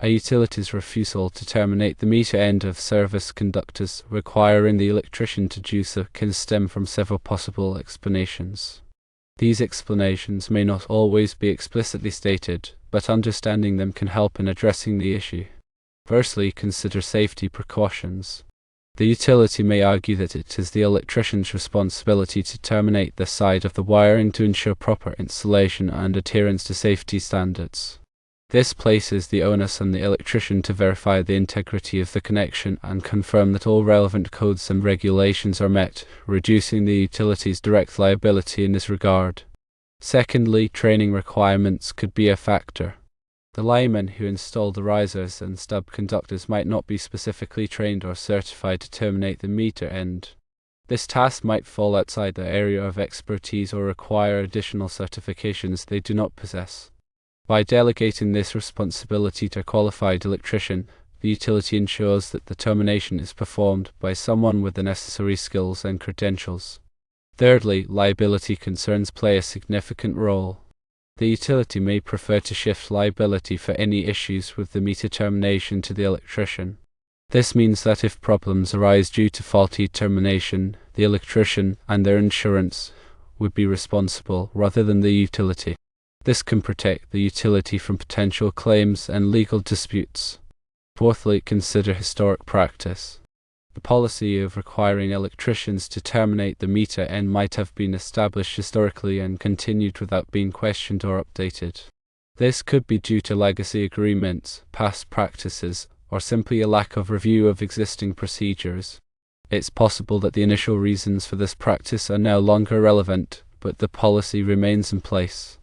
A utility's refusal to terminate the meter end of service conductors requiring the electrician to do so can stem from several possible explanations. These explanations may not always be explicitly stated, but understanding them can help in addressing the issue. Firstly, consider safety precautions. The utility may argue that it is the electrician's responsibility to terminate the side of the wiring to ensure proper installation and adherence to safety standards. This places the onus on the electrician to verify the integrity of the connection and confirm that all relevant codes and regulations are met, reducing the utility's direct liability in this regard. Secondly, training requirements could be a factor. The linemen who install the risers and stub conductors might not be specifically trained or certified to terminate the meter end. This task might fall outside their area of expertise or require additional certifications they do not possess. By delegating this responsibility to a qualified electrician, the utility ensures that the termination is performed by someone with the necessary skills and credentials. Thirdly, liability concerns play a significant role. The utility may prefer to shift liability for any issues with the meter termination to the electrician. This means that if problems arise due to faulty termination, the electrician and their insurance would be responsible rather than the utility. This can protect the utility from potential claims and legal disputes. Fourthly, consider historic practice. The policy of requiring electricians to terminate the meter end might have been established historically and continued without being questioned or updated. This could be due to legacy agreements, past practices, or simply a lack of review of existing procedures. It's possible that the initial reasons for this practice are no longer relevant, but the policy remains in place.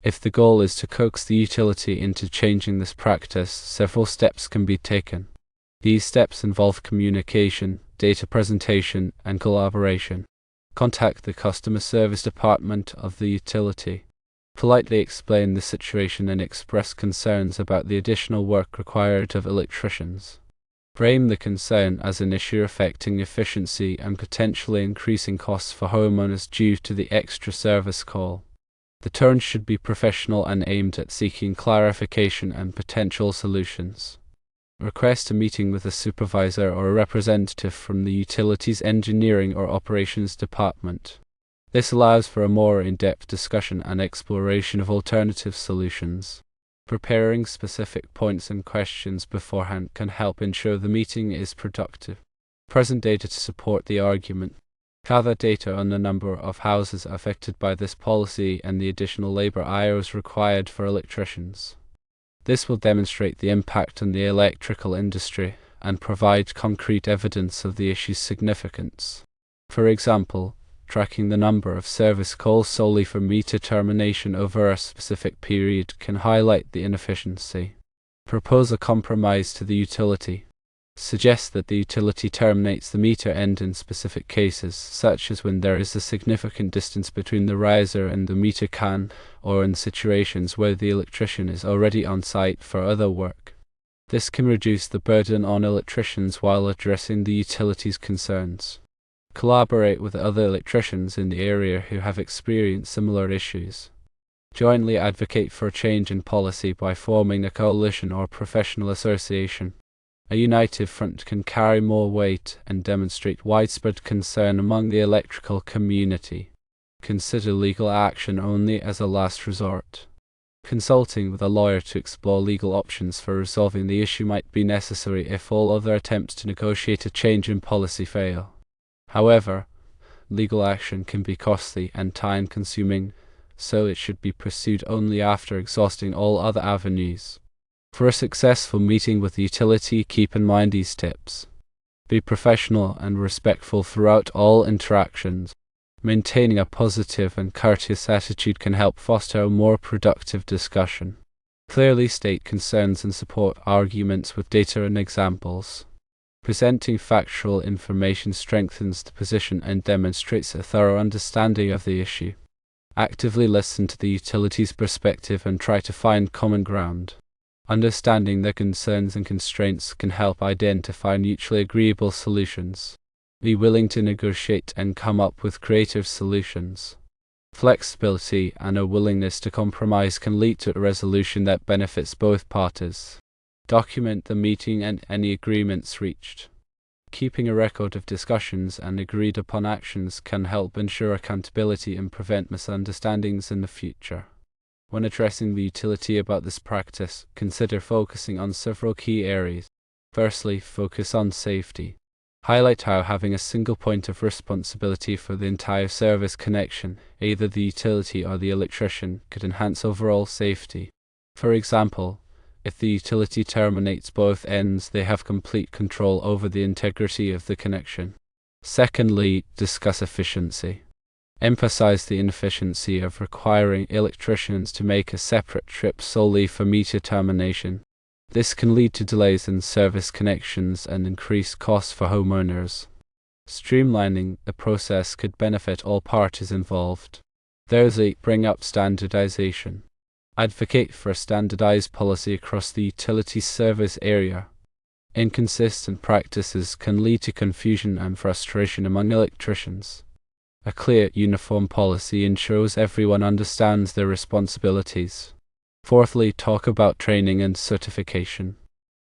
If the goal is to coax the utility into changing this practice, several steps can be taken. These steps involve communication, data presentation, and collaboration. Contact the customer service department of the utility. Politely explain the situation and express concerns about the additional work required of electricians. Frame the concern as an issue affecting efficiency and potentially increasing costs for homeowners due to the extra service call. The tone should be professional and aimed at seeking clarification and potential solutions. Request a meeting with a supervisor or a representative from the utility's engineering or operations department. This allows for a more in-depth discussion and exploration of alternative solutions. Preparing specific points and questions beforehand can help ensure the meeting is productive. Present data to support the argument. Gather data on the number of houses affected by this policy and the additional labor hours required for electricians. This will demonstrate the impact on the electrical industry and provide concrete evidence of the issue's significance. For example, tracking the number of service calls solely for meter termination over a specific period can highlight the inefficiency. Propose a compromise to the utility. Suggest that the utility terminates the meter end in specific cases, such as when there is a significant distance between the riser and the meter can, or in situations where the electrician is already on site for other work. This can reduce the burden on electricians while addressing the utility's concerns. Collaborate with other electricians in the area who have experienced similar issues. Jointly advocate for a change in policy by forming a coalition or professional association. A united front can carry more weight and demonstrate widespread concern among the electrical community. Consider legal action only as a last resort. Consulting with a lawyer to explore legal options for resolving the issue might be necessary if all other attempts to negotiate a change in policy fail. However, legal action can be costly and time-consuming, so it should be pursued only after exhausting all other avenues. For a successful meeting with the utility, keep in mind these tips. Be professional and respectful throughout all interactions. Maintaining a positive and courteous attitude can help foster a more productive discussion. Clearly state concerns and support arguments with data and examples. Presenting factual information strengthens the position and demonstrates a thorough understanding of the issue. Actively listen to the utility's perspective and try to find common ground. Understanding their concerns and constraints can help identify mutually agreeable solutions. Be willing to negotiate and come up with creative solutions. Flexibility and a willingness to compromise can lead to a resolution that benefits both parties. Document the meeting and any agreements reached. Keeping a record of discussions and agreed upon actions can help ensure accountability and prevent misunderstandings in the future. When addressing the utility about this practice, consider focusing on several key areas. Firstly, focus on safety. Highlight how having a single point of responsibility for the entire service connection, either the utility or the electrician, could enhance overall safety. For example, if the utility terminates both ends, they have complete control over the integrity of the connection. Secondly, discuss efficiency. Emphasize the inefficiency of requiring electricians to make a separate trip solely for meter termination. This can lead to delays in service connections and increased costs for homeowners. Streamlining the process could benefit all parties involved. Thirdly, bring up standardization. Advocate for a standardized policy across the utility service area. Inconsistent practices can lead to confusion and frustration among electricians. A clear, uniform policy ensures everyone understands their responsibilities. Fourthly, talk about training and certification.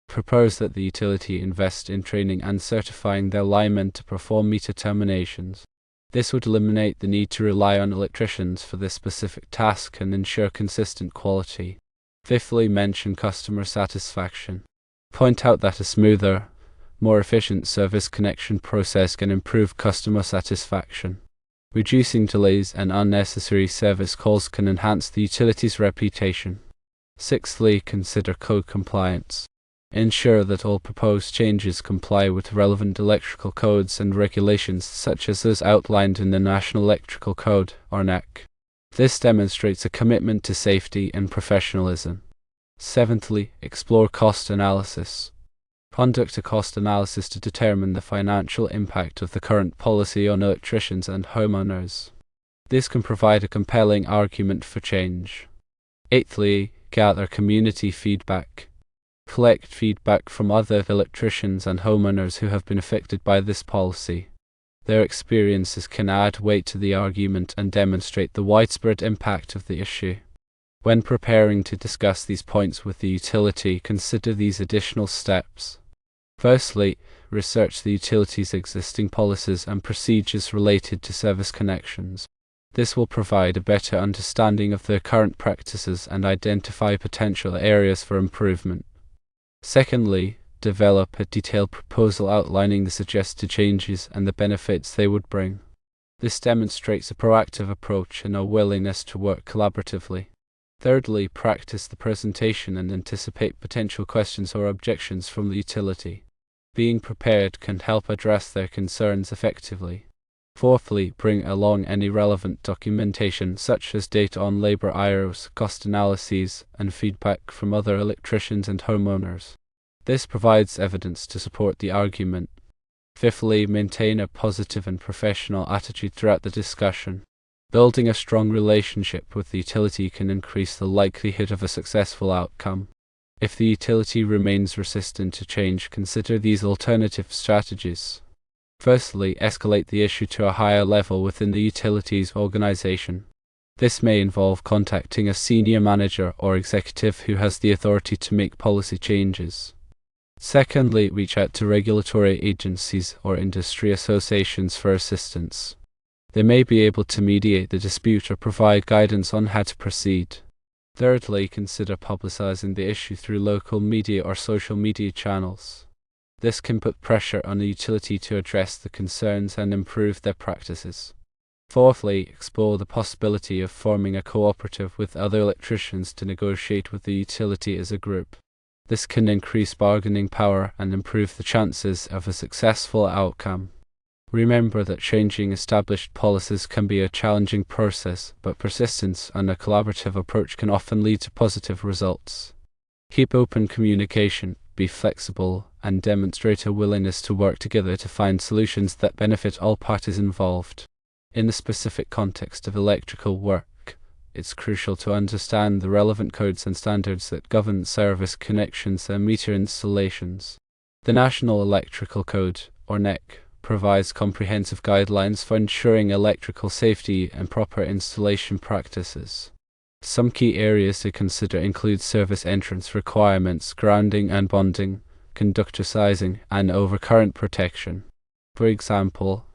Propose that the utility invest in training and certifying their linemen to perform meter terminations. This would eliminate the need to rely on electricians for this specific task and ensure consistent quality. Fifthly, mention customer satisfaction. Point out that a smoother, more efficient service connection process can improve customer satisfaction. Reducing delays and unnecessary service calls can enhance the utility's reputation. Sixthly, consider code compliance. Ensure that all proposed changes comply with relevant electrical codes and regulations such as those outlined in the National Electrical Code, or NEC. This demonstrates a commitment to safety and professionalism. Seventhly, explore cost analysis. Conduct a cost analysis to determine the financial impact of the current policy on electricians and homeowners. This can provide a compelling argument for change. Eighthly, gather community feedback. Collect feedback from other electricians and homeowners who have been affected by this policy. Their experiences can add weight to the argument and demonstrate the widespread impact of the issue. When preparing to discuss these points with the utility, consider these additional steps. Firstly, research the utility's existing policies and procedures related to service connections. This will provide a better understanding of their current practices and identify potential areas for improvement. Secondly, develop a detailed proposal outlining the suggested changes and the benefits they would bring. This demonstrates a proactive approach and a willingness to work collaboratively. Thirdly, practice the presentation and anticipate potential questions or objections from the utility. Being prepared can help address their concerns effectively. Fourthly, bring along any relevant documentation such as data on labor hours, cost analyses, and feedback from other electricians and homeowners. This provides evidence to support the argument. Fifthly, maintain a positive and professional attitude throughout the discussion. Building a strong relationship with the utility can increase the likelihood of a successful outcome. If the utility remains resistant to change, consider these alternative strategies. Firstly, escalate the issue to a higher level within the utility's organization. This may involve contacting a senior manager or executive who has the authority to make policy changes. Secondly, reach out to regulatory agencies or industry associations for assistance. They may be able to mediate the dispute or provide guidance on how to proceed. Thirdly, consider publicizing the issue through local media or social media channels. This can put pressure on the utility to address the concerns and improve their practices. Fourthly, explore the possibility of forming a cooperative with other electricians to negotiate with the utility as a group. This can increase bargaining power and improve the chances of a successful outcome. Remember that changing established policies can be a challenging process, but persistence and a collaborative approach can often lead to positive results. Keep open communication, be flexible, and demonstrate a willingness to work together to find solutions that benefit all parties involved. In the specific context of electrical work, it's crucial to understand the relevant codes and standards that govern service connections and meter installations. The National Electrical Code, or NEC, provides comprehensive guidelines for ensuring electrical safety and proper installation practices. Some key areas to consider include service entrance requirements, grounding and bonding, conductor sizing, and overcurrent protection. For example,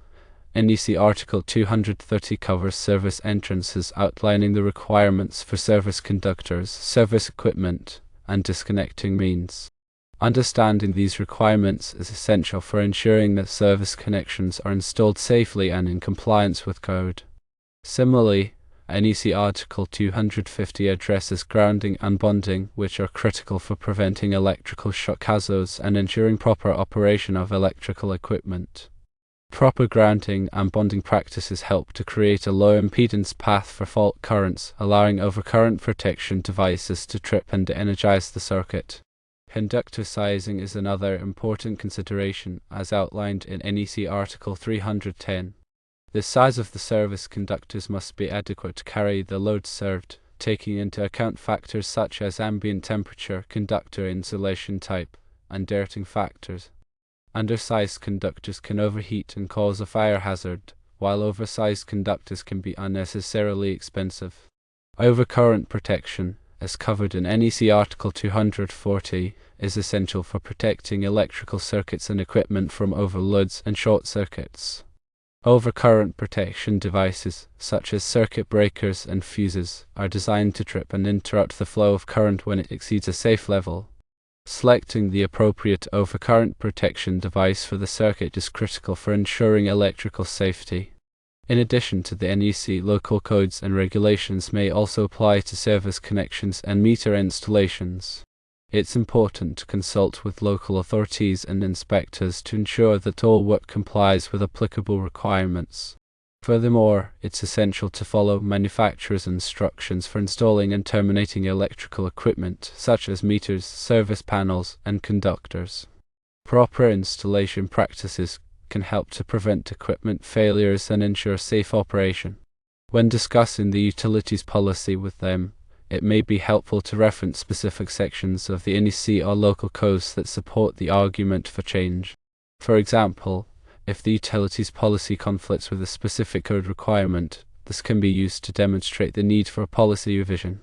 NEC Article 230 covers service entrances, outlining the requirements for service conductors, service equipment, and disconnecting means. Understanding these requirements is essential for ensuring that service connections are installed safely and in compliance with code. Similarly, NEC Article 250 addresses grounding and bonding, which are critical for preventing electrical shock hazards and ensuring proper operation of electrical equipment. Proper grounding and bonding practices help to create a low impedance path for fault currents, allowing overcurrent protection devices to trip and energize the circuit. Conductor sizing is another important consideration, as outlined in NEC Article 310. The size of the service conductors must be adequate to carry the load served, taking into account factors such as ambient temperature, conductor insulation type, and dirting factors. Undersized conductors can overheat and cause a fire hazard, while oversized conductors can be unnecessarily expensive. Overcurrent protection, as covered in NEC Article 240, is essential for protecting electrical circuits and equipment from overloads and short circuits. Overcurrent protection devices, such as circuit breakers and fuses, are designed to trip and interrupt the flow of current when it exceeds a safe level. Selecting the appropriate overcurrent protection device for the circuit is critical for ensuring electrical safety. In addition to the NEC, local codes and regulations may also apply to service connections and meter installations. It's important to consult with local authorities and inspectors to ensure that all work complies with applicable requirements. Furthermore, it's essential to follow manufacturers' instructions for installing and terminating electrical equipment, such as meters, service panels, and conductors. Proper installation practices can help to prevent equipment failures and ensure safe operation. When discussing the utilities policy with them, it may be helpful to reference specific sections of the NEC or local codes that support the argument for change. For example, if the utilities policy conflicts with a specific code requirement, this can be used to demonstrate the need for a policy revision.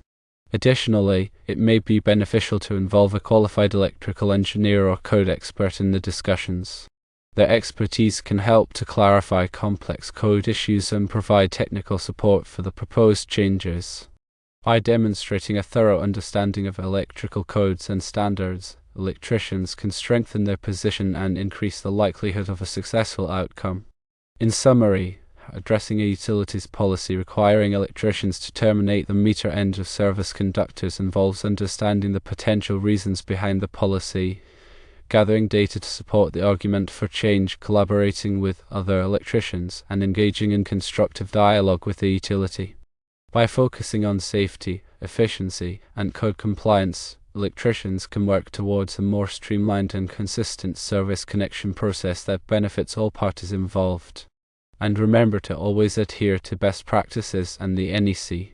Additionally, it may be beneficial to involve a qualified electrical engineer or code expert in the discussions. Their expertise can help to clarify complex code issues and provide technical support for the proposed changes. By demonstrating a thorough understanding of electrical codes and standards, electricians can strengthen their position and increase the likelihood of a successful outcome. In summary, addressing a utilities policy requiring electricians to terminate the meter end of service conductors involves understanding the potential reasons behind the policy, gathering data to support the argument for change, collaborating with other electricians, and engaging in constructive dialogue with the utility. By focusing on safety, efficiency, and code compliance, electricians can work towards a more streamlined and consistent service connection process that benefits all parties involved. And remember to always adhere to best practices and the NEC.